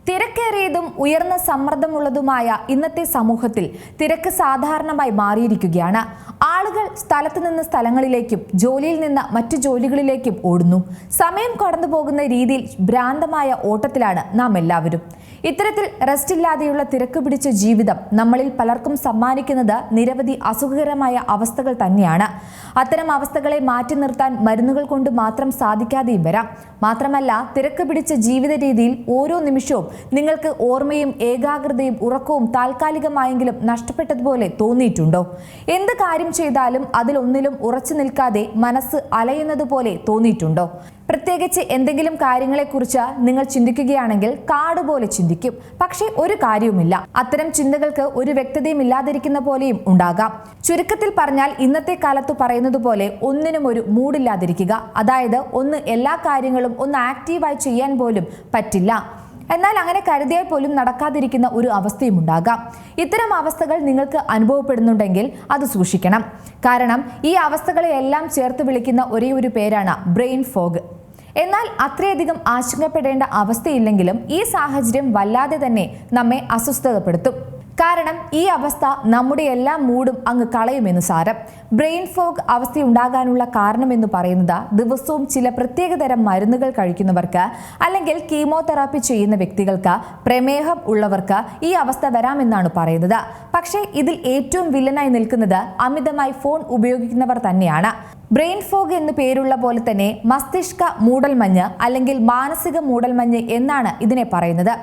തിരക്കേറിയതും ഉയർന്ന സമ്മർദ്ദമുള്ളതുമായ ഇന്നത്തെ സമൂഹത്തിൽ തിരക്ക് സാധാരണമായി മാറിയിരിക്കുകയാണ്. ആളുകൾ സ്ഥലത്തു നിന്ന് സ്ഥലങ്ങളിലേക്കും ജോലിയിൽ നിന്ന് മറ്റു ജോലികളിലേക്കും ഓടുന്നു. സമയം കടന്നു പോകുന്ന രീതിയിൽ ഭ്രാന്തമായ ഓട്ടത്തിലാണ് നാം എല്ലാവരും. ഇത്തരത്തിൽ റെസ്റ്റ് ഇല്ലാതെയുള്ള തിരക്ക് പിടിച്ച ജീവിതം നമ്മളിൽ പലർക്കും സമ്മാനിക്കുന്നത് നിരവധി അസുഖകരമായ അവസ്ഥകൾ തന്നെയാണ്. അത്തരം അവസ്ഥകളെ മാറ്റി നിർത്താൻ മരുന്നുകൾ കൊണ്ട് മാത്രം സാധിക്കാതെയും വരാം. മാത്രമല്ല, തിരക്ക് പിടിച്ച ജീവിത രീതിയിൽ ഓരോ നിമിഷവും നിങ്ങൾക്ക് ഓർമ്മയും ഏകാഗ്രതയും ഉറക്കവും താൽക്കാലികമായെങ്കിലും നഷ്ടപ്പെട്ടതുപോലെ തോന്നിയിട്ടുണ്ടോ? എന്ത് കാര്യം ചെയ്താലും അതിലൊന്നിലും ഉറച്ചു നിൽക്കാതെ മനസ്സ് അലയുന്നത് പോലെ തോന്നിയിട്ടുണ്ടോ? പ്രത്യേകിച്ച് എന്തെങ്കിലും കാര്യങ്ങളെക്കുറിച്ച് നിങ്ങൾ ചിന്തിക്കുകയാണെങ്കിൽ കാട് പോലെ ചിന്തിക്കും. പക്ഷേ ഒരു കാര്യവുമില്ല. അത്തരം ചിന്തകൾക്ക് ഒരു വ്യക്തതയും ഇല്ലാതിരിക്കുന്ന പോലെയും ഉണ്ടാകാം. ചുരുക്കത്തിൽ പറഞ്ഞാൽ, ഇന്നത്തെ കാലത്ത് പറയുന്നത് പോലെ ഒന്നിനും ഒരു മൂഡില്ലാതിരിക്കുക. അതായത് ഒന്ന് എല്ലാ കാര്യങ്ങളും ഒന്ന് ആക്റ്റീവായി ചെയ്യാൻ പോലും പറ്റില്ല. എന്നാൽ അങ്ങനെ കരുതിയാൽ പോലും നടക്കാതിരിക്കുന്ന ഒരു അവസ്ഥയും ഉണ്ടാകാം. ഇത്തരം അവസ്ഥകൾ നിങ്ങൾക്ക് അനുഭവപ്പെടുന്നുണ്ടെങ്കിൽ അത് സൂക്ഷിക്കണം. കാരണം ഈ അവസ്ഥകളെ എല്ലാം ചേർത്ത് വിളിക്കുന്ന ഒരേ ഒരു പേരാണ് ബ്രെയിൻ ഫോഗ്. എന്നാൽ അത്രയധികം ആശങ്കപ്പെടേണ്ട അവസ്ഥയില്ലെങ്കിലും ഈ സാഹചര്യം വല്ലാതെ തന്നെ നമ്മെ അസ്വസ്ഥതപ്പെടുത്തും. കാരണം ഈ അവസ്ഥ നമ്മുടെ എല്ലാ മൂഡും അങ്ങ് കളയുമെന്ന് സാരം. ബ്രെയിൻ ഫോഗ് അവസ്ഥയുണ്ടാകാനുള്ള കാരണമെന്ന് പറയുന്നത് ദിവസവും ചില പ്രത്യേകതരം മരുന്നുകൾ കഴിക്കുന്നവർക്ക്, അല്ലെങ്കിൽ കീമോതെറാപ്പി ചെയ്യുന്ന വ്യക്തികൾക്ക്, പ്രമേഹം ഉള്ളവർക്ക് ഈ അവസ്ഥ വരാമെന്നാണ് പറയുന്നത്. പക്ഷേ ഇതിൽ ഏറ്റവും വില്ലനായി നിൽക്കുന്നത് അമിതമായി ഫോൺ ഉപയോഗിക്കുന്നവർ തന്നെയാണ്. ബ്രെയിൻ ഫോഗ് എന്ന് പേരുള്ള പോലെ തന്നെ മസ്തിഷ്ക മൂടൽമഞ്ഞ് അല്ലെങ്കിൽ മാനസിക മൂടൽമഞ്ഞ് എന്നാണ് ഇതിനെ പറയുന്നത്.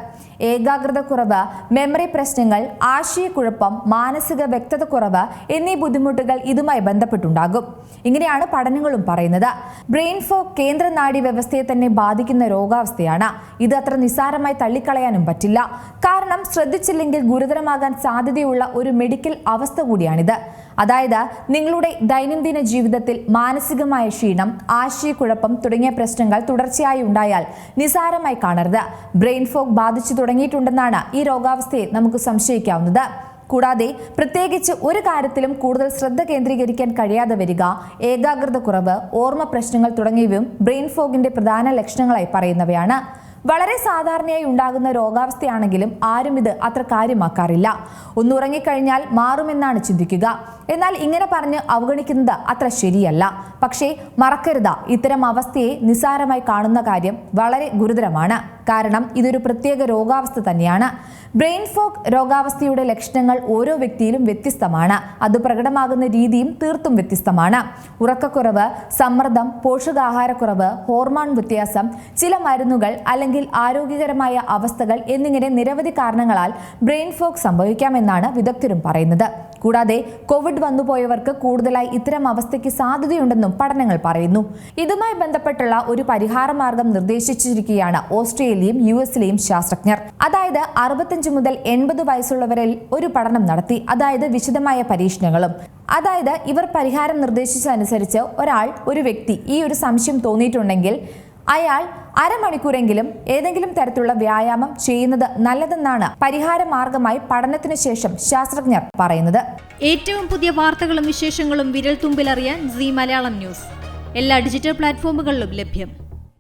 ഏകാഗ്രത കുറവ്, മെമ്മറി പ്രശ്നങ്ങൾ, ആശയക്കുഴപ്പം, മാനസിക വ്യക്തത കുറവ് എന്നീ ബുദ്ധിമുട്ടുകൾ ഇതുമായി ബന്ധപ്പെട്ടുണ്ടാകും. ഇങ്ങനെയാണ് പഠനങ്ങളും പറയുന്നത്. ബ്രെയിൻ ഫോഗ് കേന്ദ്ര നാഡീ വ്യവസ്ഥയെ തന്നെ ബാധിക്കുന്ന രോഗാവസ്ഥയാണ്. ഇത് അത്ര നിസ്സാരമായി തള്ളിക്കളയാനും പറ്റില്ല. കാരണം ശ്രദ്ധിച്ചില്ലെങ്കിൽ ഗുരുതരമാകാൻ സാധ്യതയുള്ള ഒരു മെഡിക്കൽ അവസ്ഥ കൂടിയാണിത്. അതായത് നിങ്ങളുടെ ദൈനംദിന ജീവിതത്തിൽ മാനസികമായ ക്ഷീണം, ആശയക്കുഴപ്പം തുടങ്ങിയ പ്രശ്നങ്ങൾ തുടർച്ചയായി ഉണ്ടായാൽ നിസ്സാരമായി കാണരുത്. ബ്രെയിൻ ഫോഗ് ബാധിച്ചു തുടങ്ങിയിട്ടുണ്ടെന്നാണ് ഈ രോഗാവസ്ഥയെ നമുക്ക് സംശയിക്കാവുന്നത്. കൂടാതെ പ്രത്യേകിച്ച് ഒരു കാര്യത്തിലും കൂടുതൽ ശ്രദ്ധ കേന്ദ്രീകരിക്കാൻ കഴിയാതെ വരിക, ഏകാഗ്രത കുറവ്, ഓർമ്മ പ്രശ്നങ്ങൾ തുടങ്ങിയവയും ബ്രെയിൻ ഫോഗിന്റെ പ്രധാന ലക്ഷണങ്ങളായി പറയുന്നവയാണ്. വളരെ സാധാരണയായി ഉണ്ടാകുന്ന രോഗാവസ്ഥയാണെങ്കിലും ആരും ഇത് അത്ര കാര്യമാക്കാറില്ല. ഒന്നുറങ്ങിക്കഴിഞ്ഞാൽ മാറുമെന്നാണ് ചിന്തിക്കുക. എന്നാൽ ഇങ്ങനെ പറഞ്ഞ് അവഗണിക്കുന്നത് അത്ര ശരിയല്ല. പക്ഷേ മറക്കരുത്, ഇത്തരം അവസ്ഥയെ നിസ്സാരമായി കാണുന്ന കാര്യം വളരെ ഗുരുതരമാണ്. കാരണം ഇതൊരു പ്രത്യേക രോഗാവസ്ഥ തന്നെയാണ്. ബ്രെയിൻ ഫോഗ് രോഗാവസ്ഥയുടെ ലക്ഷണങ്ങൾ ഓരോ വ്യക്തിയിലും വ്യത്യസ്തമാണ്. അത് പ്രകടമാകുന്ന രീതിയും തീർത്തും വ്യത്യസ്തമാണ്. ഉറക്കക്കുറവ്, സമ്മർദ്ദം, പോഷകാഹാരക്കുറവ്, ഹോർമോൺ വ്യത്യാസം, ചില മരുന്നുകൾ അല്ലെങ്കിൽ ആരോഗ്യകരമായ അവസ്ഥകൾ എന്നിങ്ങനെ നിരവധി കാരണങ്ങളാൽ ബ്രെയിൻ ഫോഗ് സംഭവിക്കാമെന്നാണ് വിദഗ്ധരും പറയുന്നത്. കൂടാതെ കോവിഡ് വന്നുപോയവർക്ക് കൂടുതലായി ഇത്തരം അവസ്ഥയ്ക്ക് സാധ്യതയുണ്ടെന്നും പഠനങ്ങൾ പറയുന്നു. ഇതുമായി ബന്ധപ്പെട്ടുള്ള ഒരു പരിഹാര മാർഗം നിർദ്ദേശിച്ചിരിക്കുകയാണ് ഓസ്ട്രേലിയയും US-ലെയും ശാസ്ത്രജ്ഞർ. അതായത് 65 മുതൽ 80 വയസ്സുള്ളവരിൽ ഒരു പഠനം നടത്തി. അതായത് വിശദമായ പരീക്ഷണങ്ങളും. അതായത് ഇവർ പരിഹാരം നിർദ്ദേശിച്ചതനുസരിച്ച് ഒരു വ്യക്തി ഈ ഒരു സംശയം തോന്നിയിട്ടുണ്ടെങ്കിൽ അയാൾ അരമണിക്കൂറെങ്കിലും ഏതെങ്കിലും തരത്തിലുള്ള വ്യായാമം ചെയ്യുന്നത് നല്ലതെന്നാണ് പരിഹാര മാർഗമായി പഠനത്തിന് ശേഷം ശാസ്ത്രജ്ഞർ പറയുന്നത്. ഏറ്റവും പുതിയ വാർത്തകളും വിശേഷങ്ങളും വിരൽ തുമ്പിലറിയാൻ Zee മലയാളം ന്യൂസ് എല്ലാ ഡിജിറ്റൽ പ്ലാറ്റ്ഫോമുകളിലും ലഭ്യം.